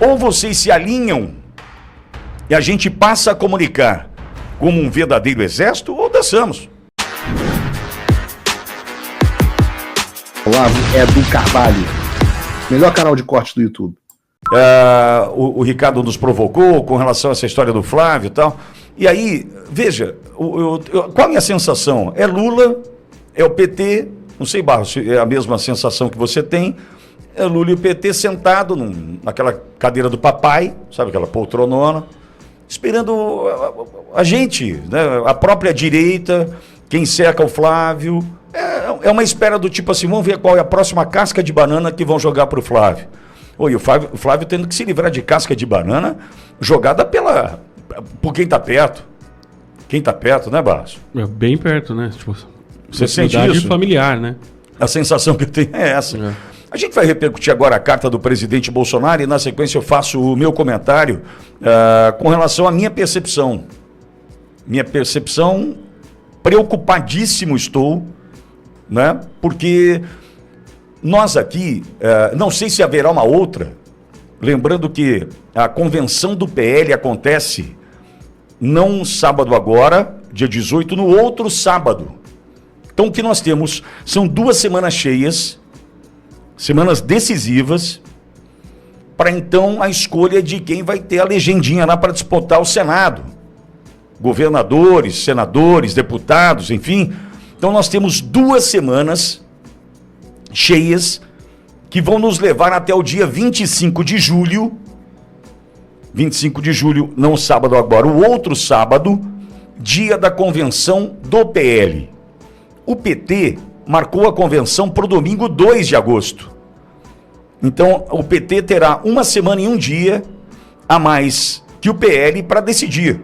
Ou vocês se alinham e a gente passa a comunicar como um verdadeiro exército, ou dançamos. Olavo é do Carvalho, melhor canal de corte do YouTube. O Ricardo nos provocou com relação a essa história do Flávio e tal. E aí, veja, qual a minha sensação? É Lula, é o PT, não sei, Barros, se é a mesma sensação que você tem. É Lula e o PT sentado naquela cadeira do papai, sabe, aquela poltronona, esperando a gente, né, a própria direita, quem cerca o Flávio. É uma espera do tipo assim, vamos ver qual é a próxima casca de banana que vão jogar para o Flávio. E o Flávio tendo que se livrar de casca de banana jogada por quem está perto. Quem está perto, né, Barros? Bem perto, né? Tipo, você sente isso? Familiar, né? A sensação que eu tenho é essa. A gente vai repercutir agora a carta do presidente Bolsonaro e na sequência eu faço o meu comentário com relação à minha percepção. Minha percepção, preocupadíssimo estou, né? Porque nós aqui, não sei se haverá uma outra, lembrando que a convenção do PL acontece não sábado agora, dia 18, no outro sábado. Então o que nós temos são 2 semanas cheias, semanas decisivas, para então a escolha de quem vai ter a legendinha lá para disputar o Senado. Governadores, senadores, deputados, enfim. Então nós temos 2 semanas cheias que vão nos levar até o dia 25 de julho. 25 de julho, não sábado agora, o outro sábado, dia da convenção do PL. O PT marcou a convenção para o domingo 2 de agosto. Então, o PT terá 1 semana e 1 dia a mais que o PL para decidir.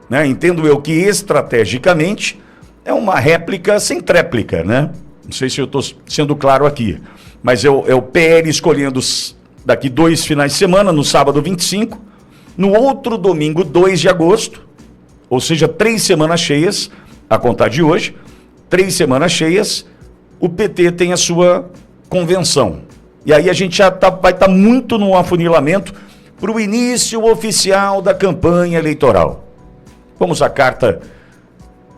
Né? Entendo eu que, estrategicamente, é uma réplica sem tréplica, né? Não sei se eu estou sendo claro aqui. Mas é o PL escolhendo daqui 2 finais de semana, no sábado 25, no outro domingo 2 de agosto, ou seja, 3 semanas cheias, a contar de hoje, 3 semanas cheias, o PT tem a sua convenção. E aí a gente já vai estar muito no afunilamento para o início oficial da campanha eleitoral. Vamos à carta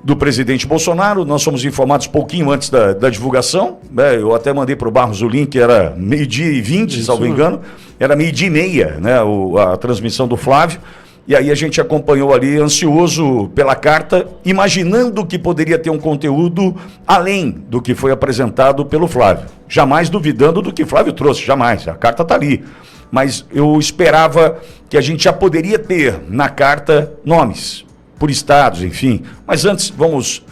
do presidente Bolsonaro. Nós somos informados pouquinho antes da divulgação, né? Eu até mandei para o Barros o link, era 12h20, salvo engano, era 12h30, né? A transmissão do Flávio. E aí a gente acompanhou ali, ansioso pela carta, imaginando que poderia ter um conteúdo além do que foi apresentado pelo Flávio. Jamais duvidando do que Flávio trouxe, jamais. A carta está ali. Mas eu esperava que a gente já poderia ter na carta nomes, por estados, enfim. Mas antes, vamos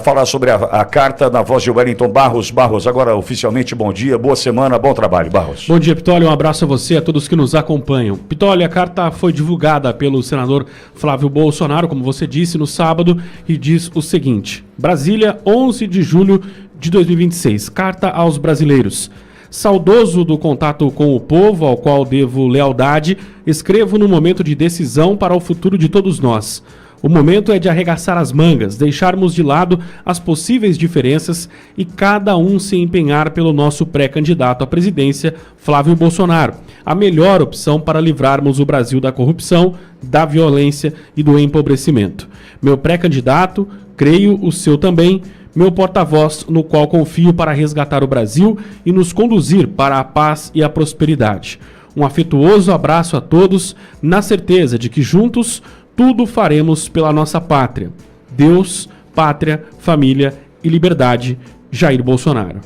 falar sobre a carta na voz de Wellington Barros. Barros, agora oficialmente bom dia, boa semana, bom trabalho, Barros. Bom dia, Pitoli, um abraço a você e a todos que nos acompanham. Pitoli, a carta foi divulgada pelo senador Flávio Bolsonaro, como você disse, no sábado, e diz o seguinte: Brasília, 11 de julho de 2026, carta aos brasileiros. Saudoso do contato com o povo, ao qual devo lealdade, escrevo no momento de decisão para o futuro de todos nós. O momento é de arregaçar as mangas, deixarmos de lado as possíveis diferenças e cada um se empenhar pelo nosso pré-candidato à presidência, Flávio Bolsonaro, a melhor opção para livrarmos o Brasil da corrupção, da violência e do empobrecimento. Meu pré-candidato, creio o seu também, meu porta-voz no qual confio para resgatar o Brasil e nos conduzir para a paz e a prosperidade. Um afetuoso abraço a todos, na certeza de que juntos tudo faremos pela nossa pátria. Deus, pátria, família e liberdade. Jair Bolsonaro.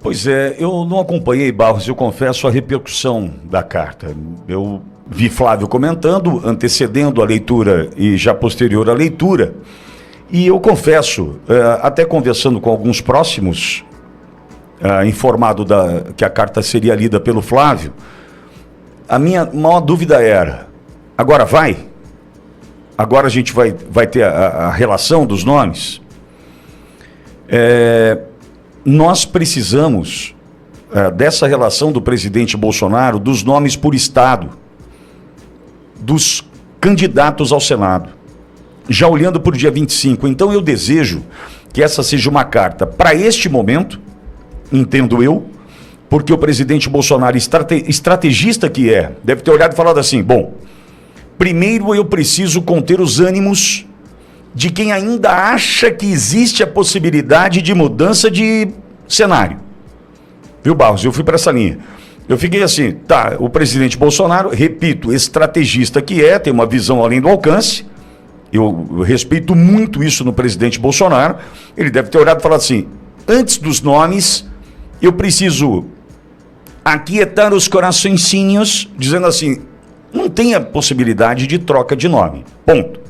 Pois é, eu não acompanhei, Barros, eu confesso, a repercussão da carta. Eu vi Flávio comentando, antecedendo a leitura e já posterior à leitura. E eu confesso, até conversando com alguns próximos, informado que a carta seria lida pelo Flávio, a minha maior dúvida era: agora vai? Agora a gente vai ter a relação dos nomes? Nós precisamos dessa relação do presidente Bolsonaro, dos nomes por estado, dos candidatos ao Senado, já olhando para o dia 25. Então eu desejo que essa seja uma carta para este momento, entendo eu, porque o presidente Bolsonaro, estrategista que é, deve ter olhado e falado assim, bom, primeiro eu preciso conter os ânimos de quem ainda acha que existe a possibilidade de mudança de cenário. Viu, Barros? Eu fui para essa linha. Eu fiquei assim, tá, o presidente Bolsonaro, repito, estrategista que é, tem uma visão além do alcance, eu respeito muito isso no presidente Bolsonaro, ele deve ter olhado e falado assim, antes dos nomes, eu preciso aquietar os coraçõezinhos, dizendo assim, não tem a possibilidade de troca de nome, ponto.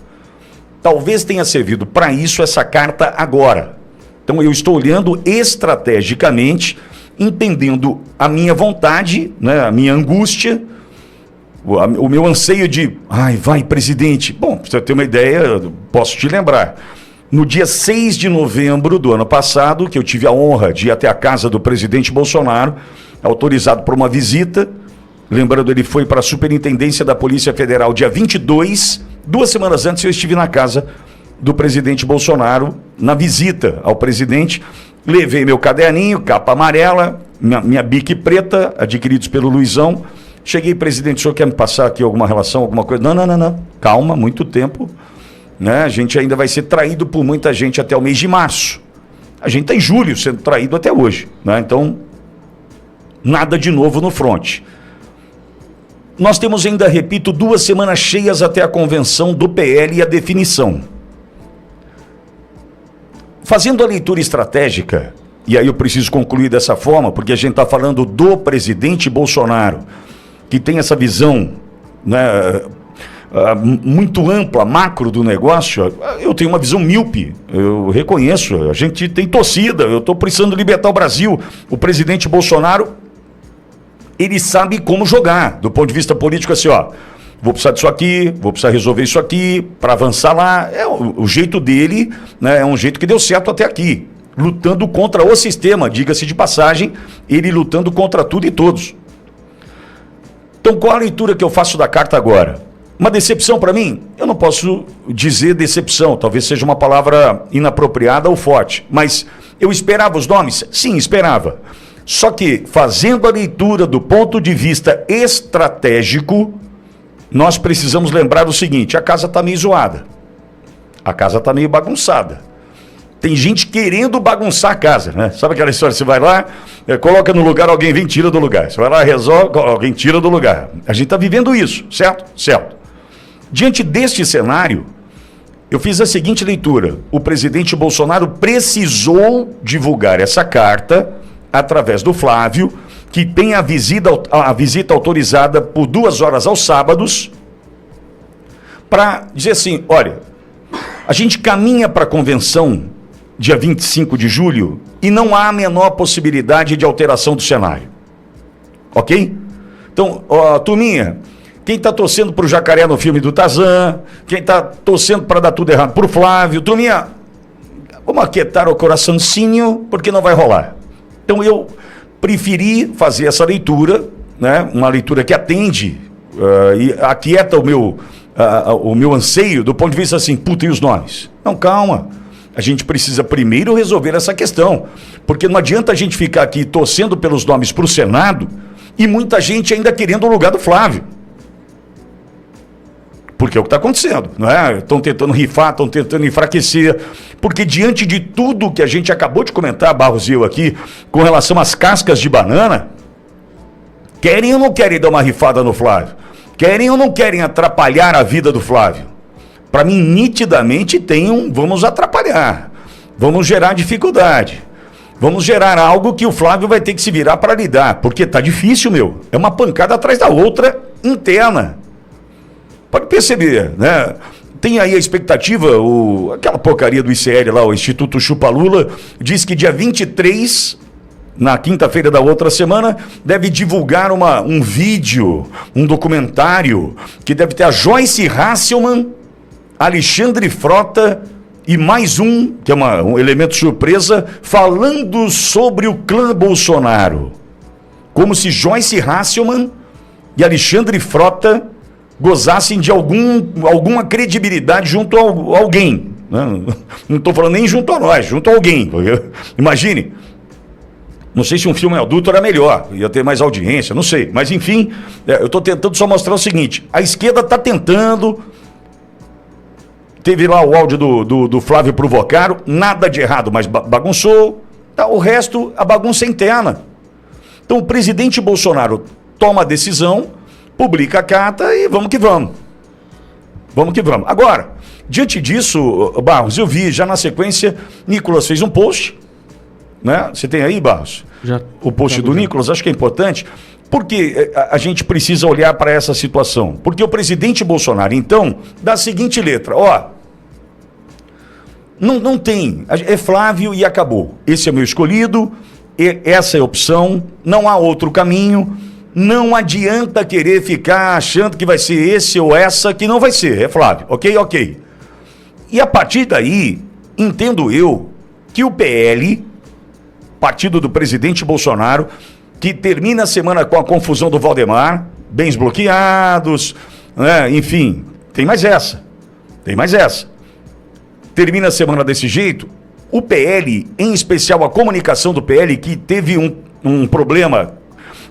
Talvez tenha servido para isso essa carta agora. Então eu estou olhando estrategicamente, entendendo a minha vontade, né, a minha angústia, o meu anseio de, vai presidente. Bom, pra você ter uma ideia, posso te lembrar, no dia 6 de novembro do ano passado, que eu tive a honra de ir até a casa do presidente Bolsonaro, autorizado por uma visita, lembrando, ele foi para a Superintendência da Polícia Federal dia 22, 2 semanas antes eu estive na casa do presidente Bolsonaro, na visita ao presidente, levei meu caderninho, capa amarela, minha bique preta, adquiridos pelo Luizão. Cheguei, presidente, o senhor quer me passar aqui alguma relação, alguma coisa? Não. Calma, muito tempo. Né? A gente ainda vai ser traído por muita gente até o mês de março. A gente está em julho sendo traído até hoje. Né? Então, nada de novo no fronte. Nós temos ainda, repito, 2 semanas cheias até a convenção do PL e a definição. Fazendo a leitura estratégica, e aí eu preciso concluir dessa forma, porque a gente está falando do presidente Bolsonaro, que tem essa visão, né, muito ampla, macro do negócio. Eu tenho uma visão míope, eu reconheço, a gente tem torcida, eu estou precisando libertar o Brasil. O presidente Bolsonaro, ele sabe como jogar, do ponto de vista político, assim, vou precisar disso aqui, vou precisar resolver isso aqui, para avançar lá. É o jeito dele, né, é um jeito que deu certo até aqui, lutando contra o sistema, diga-se de passagem, ele lutando contra tudo e todos. Então, qual a leitura que eu faço da carta agora? Uma decepção para mim? Eu não posso dizer decepção, talvez seja uma palavra inapropriada ou forte, mas eu esperava os nomes? Sim, esperava. Só que, fazendo a leitura do ponto de vista estratégico, nós precisamos lembrar o seguinte, a casa está meio zoada, a casa está meio bagunçada. Tem gente querendo bagunçar a casa, né? Sabe aquela história, você vai lá, coloca no lugar, alguém vem e tira do lugar. Você vai lá, resolve, alguém tira do lugar. A gente está vivendo isso, certo? Certo. Diante deste cenário, eu fiz a seguinte leitura. O presidente Bolsonaro precisou divulgar essa carta através do Flávio, que tem a visita autorizada por 2 horas aos sábados, para dizer assim, olha, a gente caminha para a convenção dia 25 de julho e não há a menor possibilidade de alteração do cenário. Ok? Então, turminha, quem está torcendo para o Jacaré no filme do Tarzan, quem está torcendo para dar tudo errado para o Flávio, turminha, vamos aquietar o coraçãozinho, porque não vai rolar. Então eu preferi fazer essa leitura, né, uma leitura que atende e aquieta o meu anseio do ponto de vista assim, puta, e os nomes? Não, calma. A gente precisa primeiro resolver essa questão, porque não adianta a gente ficar aqui torcendo pelos nomes para o Senado e muita gente ainda querendo o lugar do Flávio. Porque é o que está acontecendo, não é? Estão tentando rifar, estão tentando enfraquecer, porque diante de tudo que a gente acabou de comentar, Barros e eu aqui, com relação às cascas de banana, querem ou não querem dar uma rifada no Flávio? Querem ou não querem atrapalhar a vida do Flávio? Para mim, nitidamente, vamos atrapalhar, vamos gerar dificuldade, vamos gerar algo que o Flávio vai ter que se virar para lidar, porque tá difícil, meu, é uma pancada atrás da outra interna. Pode perceber, né? Tem aí a expectativa, aquela porcaria do ICL lá, o Instituto Chupa-Lula, diz que dia 23, na quinta-feira da outra semana, deve divulgar um vídeo, um documentário, que deve ter a Joyce Hasselman, Alexandre Frota e mais um, que é um elemento surpresa, falando sobre o clã Bolsonaro. Como se Joyce Hasselman e Alexandre Frota gozassem de alguma credibilidade junto a alguém. Né? Não estou falando nem junto a nós, junto a alguém. Imagine. Não sei se um filme adulto era melhor, ia ter mais audiência, não sei. Mas, enfim, eu estou tentando só mostrar o seguinte. A esquerda está tentando... Teve lá o áudio do Flávio Provocaro, nada de errado, mas bagunçou. Tá, o resto, a bagunça é interna. Então, o presidente Bolsonaro toma a decisão, publica a carta e vamos que vamos. Vamos que vamos. Agora, diante disso, Barros, eu vi já na sequência, Nicolas fez um post, né? Você tem aí, Barros? Já. O post do Nicolas, acho que é importante, porque a gente precisa olhar para essa situação. Porque o presidente Bolsonaro, então, dá a seguinte letra, ó, não tem, é Flávio e acabou. Esse é meu escolhido, essa é a opção, não há outro caminho, não adianta querer ficar achando que vai ser esse ou essa, que não vai ser, é Flávio, ok? E a partir daí, entendo eu que o PL, partido do presidente Bolsonaro, que termina a semana com a confusão do Valdemar, bens bloqueados, né? Enfim, tem mais essa. Termina a semana desse jeito, o PL, em especial a comunicação do PL, que teve um problema,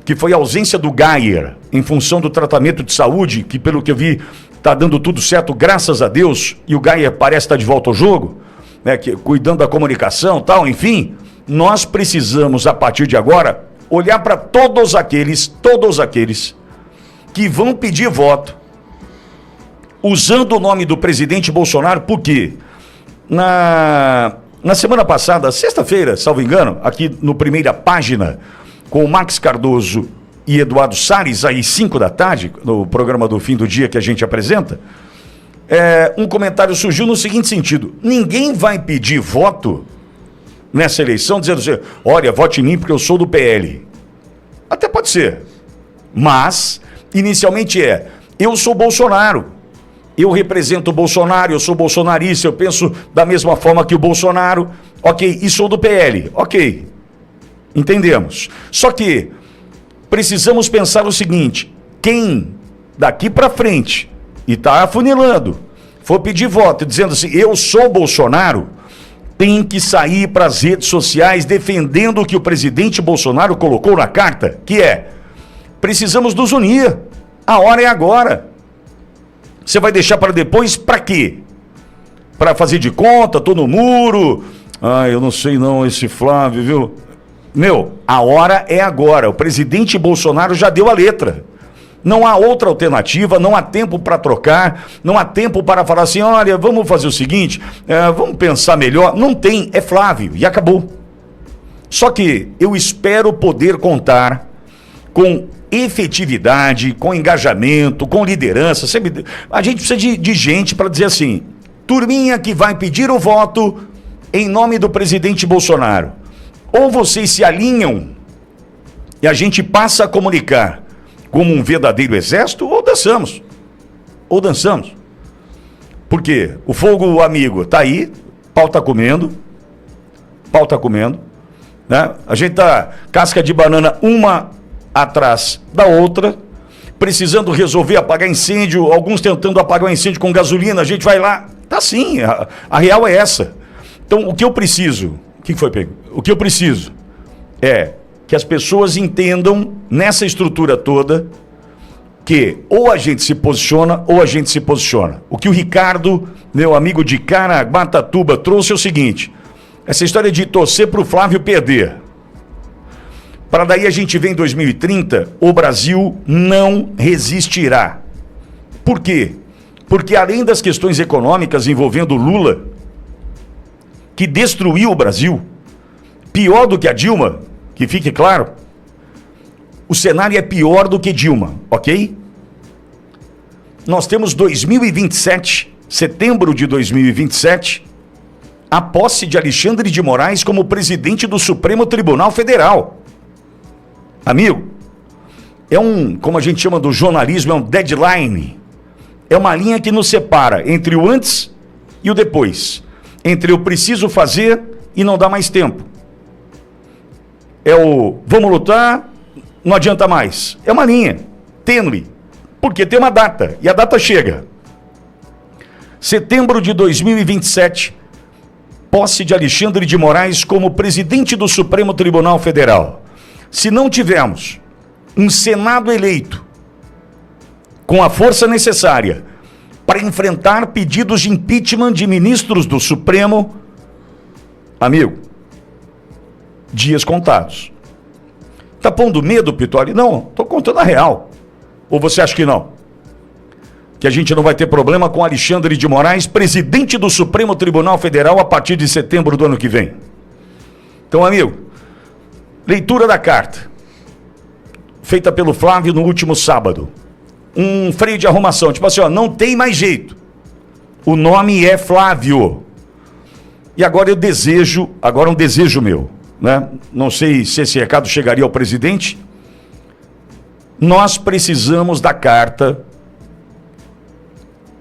que foi a ausência do Gayer, em função do tratamento de saúde, que pelo que eu vi, está dando tudo certo, graças a Deus, e o Gayer parece estar de volta ao jogo, né, cuidando da comunicação e tal, enfim, nós precisamos, a partir de agora, olhar para todos aqueles que vão pedir voto, usando o nome do presidente Bolsonaro, por quê? Na semana passada, sexta-feira, salvo engano, aqui no Primeira Página, com o Max Cardoso e Eduardo Salles, às 5 da tarde, no programa do fim do dia que a gente apresenta, um comentário surgiu no seguinte sentido: ninguém vai pedir voto nessa eleição dizendo assim, olha, vote em mim porque eu sou do PL. Até pode ser, mas inicialmente eu sou Bolsonaro, eu represento o Bolsonaro, eu sou bolsonarista, eu penso da mesma forma que o Bolsonaro, ok, e sou do PL, ok, entendemos. Só que precisamos pensar o seguinte: quem daqui para frente, e está afunilando, for pedir voto dizendo assim, eu sou Bolsonaro, tem que sair para as redes sociais defendendo o que o presidente Bolsonaro colocou na carta, que precisamos nos unir, a hora é agora. Você vai deixar para depois para quê? Para fazer de conta, tô no muro, eu não sei não, esse Flávio, viu? Meu, a hora é agora, o presidente Bolsonaro já deu a letra. Não há outra alternativa, não há tempo para trocar, não há tempo para falar assim, olha, vamos fazer o seguinte, vamos pensar melhor. Não tem, é Flávio, e acabou. Só que eu espero poder contar com efetividade, com engajamento, com liderança. A gente precisa de gente para dizer assim, turminha que vai pedir o voto em nome do presidente Bolsonaro. Ou vocês se alinham e a gente passa a comunicar como um verdadeiro exército, ou dançamos. Porque o fogo amigo tá aí, pau tá comendo, né? A gente tá casca de banana uma atrás da outra, precisando resolver apagar incêndio, alguns tentando apagar o incêndio com gasolina, a gente vai lá, tá assim, a real é essa. Então, o que eu preciso, o que foi, Pego? O que eu preciso é que as pessoas entendam, nessa estrutura toda, que ou a gente se posiciona, ou a gente se posiciona. O que o Ricardo, meu amigo de Caraguatatuba, trouxe é o seguinte, essa história de torcer para o Flávio perder, para daí a gente ver em 2030, o Brasil não resistirá. Por quê? Porque além das questões econômicas envolvendo Lula, que destruiu o Brasil, pior do que a Dilma, que fique claro, o cenário é pior do que Dilma, ok? Nós temos 2027, setembro de 2027, a posse de Alexandre de Moraes como presidente do Supremo Tribunal Federal. Amigo, como a gente chama do jornalismo, é um deadline. É uma linha que nos separa entre o antes e o depois. Entre eu preciso fazer e não dá mais tempo. Vamos lutar, não adianta mais. É uma linha tênue, porque tem uma data, e a data chega. Setembro de 2027, posse de Alexandre de Moraes como presidente do Supremo Tribunal Federal, se não tivermos um Senado eleito com a força necessária para enfrentar pedidos de impeachment de ministros do Supremo, amigo, dias contados. Tá pondo medo, Pittoli? Não, tô contando a real. Ou você acha que não? Que a gente não vai ter problema com Alexandre de Moraes, presidente do Supremo Tribunal Federal, a partir de setembro do ano que vem. Então, amigo, leitura da carta, feita pelo Flávio no último sábado. Um freio de arrumação, tipo assim, ó, não tem mais jeito. O nome é Flávio. E agora eu desejo, agora um desejo meu, né? Não sei se esse recado chegaria ao presidente. Nós precisamos da carta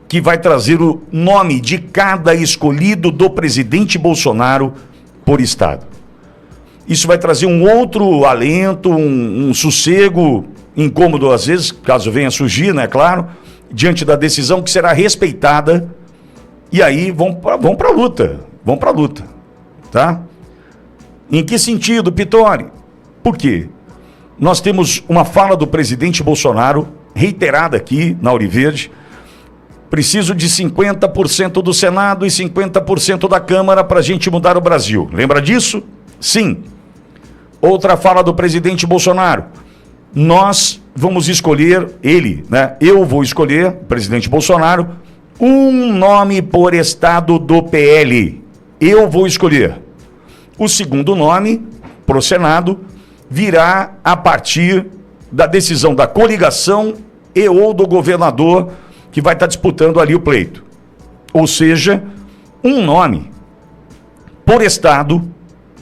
que vai trazer o nome de cada escolhido do presidente Bolsonaro por estado. Isso vai trazer um outro alento, um sossego, incômodo às vezes, caso venha a surgir, né, claro, diante da decisão que será respeitada, e aí vão para a luta, tá? Em que sentido, Pittoli? Por quê? Nós temos uma fala do presidente Bolsonaro, reiterada aqui na Auriverde, preciso de 50% do Senado e 50% da Câmara para a gente mudar o Brasil. Lembra disso? Sim. Outra fala do presidente Bolsonaro. Nós vamos escolher, eu vou escolher, o presidente Bolsonaro, um nome por estado do PL. Eu vou escolher. O segundo nome, para o Senado, virá a partir da decisão da coligação e ou do governador que vai estar disputando ali o pleito. Ou seja, um nome por estado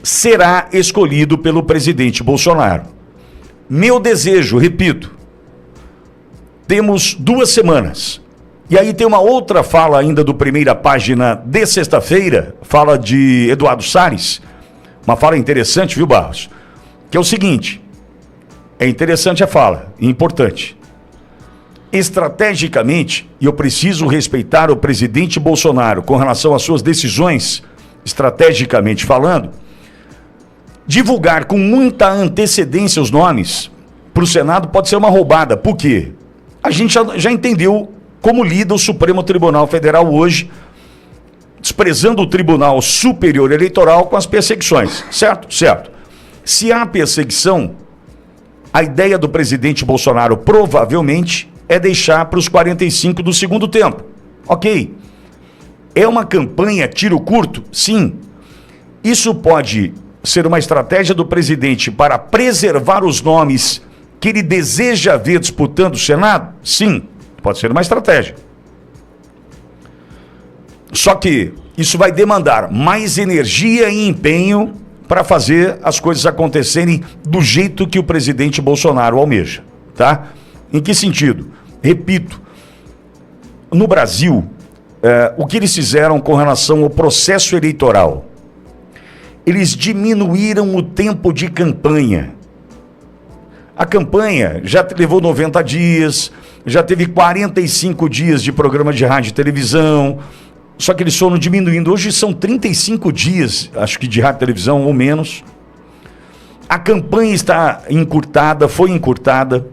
será escolhido pelo presidente Bolsonaro. Meu desejo, repito, temos 2 semanas. E aí tem uma outra fala ainda do Primeira Página de sexta-feira, fala de Eduardo Salles, uma fala interessante, viu, Barros? Que é o seguinte, é interessante a fala, e importante. Estrategicamente, e eu preciso respeitar o presidente Bolsonaro com relação às suas decisões, estrategicamente falando, divulgar com muita antecedência os nomes para o Senado pode ser uma roubada. Por quê? A gente já entendeu como lida o Supremo Tribunal Federal hoje, desprezando o Tribunal Superior Eleitoral com as perseguições. Certo? Certo. Se há perseguição, a ideia do presidente Bolsonaro provavelmente é deixar para os 45 do segundo tempo. Ok. É uma campanha tiro curto? Sim. Isso pode ser uma estratégia do presidente para preservar os nomes que ele deseja ver disputando o Senado? Sim, pode ser uma estratégia. Só que isso vai demandar mais energia e empenho para fazer as coisas acontecerem do jeito que o presidente Bolsonaro almeja, tá? Em que sentido? Repito, no Brasil, o que eles fizeram com relação ao processo eleitoral? Eles diminuíram o tempo de campanha. A campanha já levou 90 dias, já teve 45 dias de programa de rádio e televisão, só que eles foram diminuindo. Hoje são 35 dias, acho que de rádio e televisão ou menos. A campanha está encurtada, foi encurtada.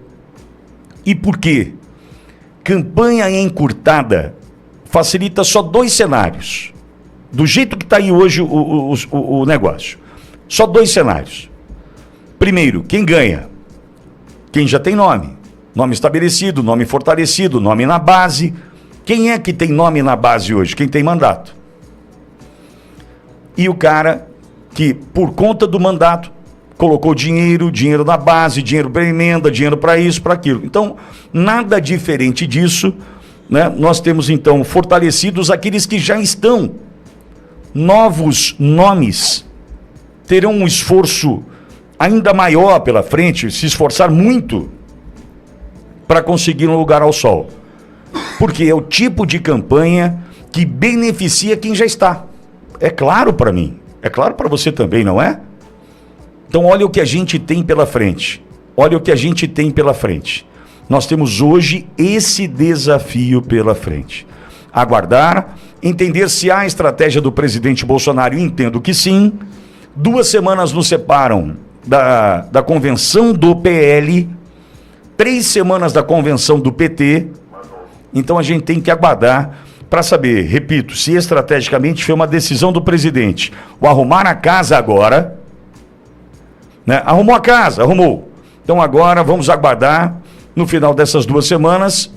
E por quê? Campanha encurtada facilita só 2 cenários. Do jeito que está aí hoje o negócio. Só 2 cenários. Primeiro, quem ganha? Quem já tem nome. Nome estabelecido, nome fortalecido, nome na base. Quem é que tem nome na base hoje? Quem tem mandato. E o cara que, por conta do mandato, colocou dinheiro na base, dinheiro para emenda, dinheiro para isso, para aquilo. Então, nada diferente disso, né? Nós temos, então, fortalecidos aqueles que já estão. Novos nomes terão um esforço ainda maior pela frente, se esforçar muito para conseguir um lugar ao sol. Porque é o tipo de campanha que beneficia quem já está. É claro para mim, é claro para você também, não é? Então olha o que a gente tem pela frente. Olha o que a gente tem pela frente. Nós temos hoje esse desafio pela frente. aguardar, entender se há estratégia do presidente Bolsonaro, e entendo que sim. 2 semanas nos separam da convenção do PL, 3 semanas da convenção do PT, então a gente tem que aguardar para saber, repito, se estrategicamente foi uma decisão do presidente, o arrumar a casa agora, né? Arrumou a casa, arrumou. Então agora vamos aguardar, no final dessas 2 semanas,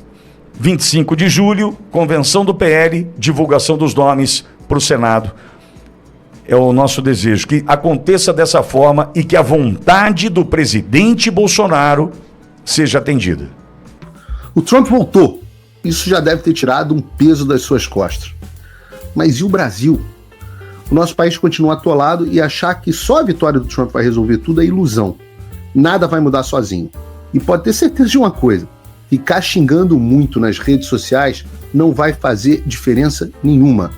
25 de julho, convenção do PL, divulgação dos nomes para o Senado. É o nosso desejo, que aconteça dessa forma e que a vontade do presidente Bolsonaro seja atendida. O Trump voltou. Isso já deve ter tirado um peso das suas costas. Mas e o Brasil? O nosso país continua atolado e achar que só a vitória do Trump vai resolver tudo é ilusão. Nada vai mudar sozinho. E pode ter certeza de uma coisa: ficar xingando muito nas redes sociais não vai fazer diferença nenhuma.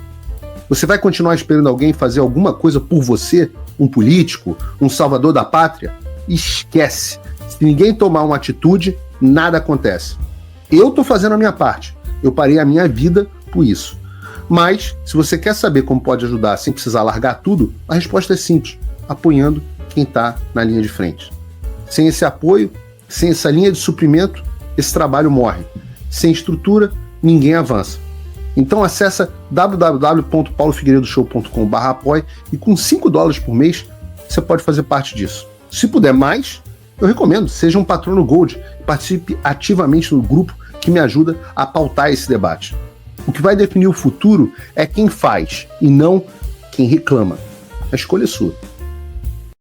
Você vai continuar esperando alguém fazer alguma coisa por você? Um político? Um salvador da pátria? Esquece. Se ninguém tomar uma atitude, nada acontece. Eu estou fazendo a minha parte. Eu parei a minha vida por isso. Mas, se você quer saber como pode ajudar sem precisar largar tudo, a resposta é simples: apoiando quem está na linha de frente. Sem esse apoio, sem essa linha de suprimento, esse trabalho morre. Sem estrutura, ninguém avança. Então acessa www.paulofigueiredoshow.com/apoie e com $5 por mês você pode fazer parte disso. Se puder mais, eu recomendo, seja um patrono Gold e participe ativamente no grupo que me ajuda a pautar esse debate. O que vai definir o futuro é quem faz e não quem reclama. A escolha é sua.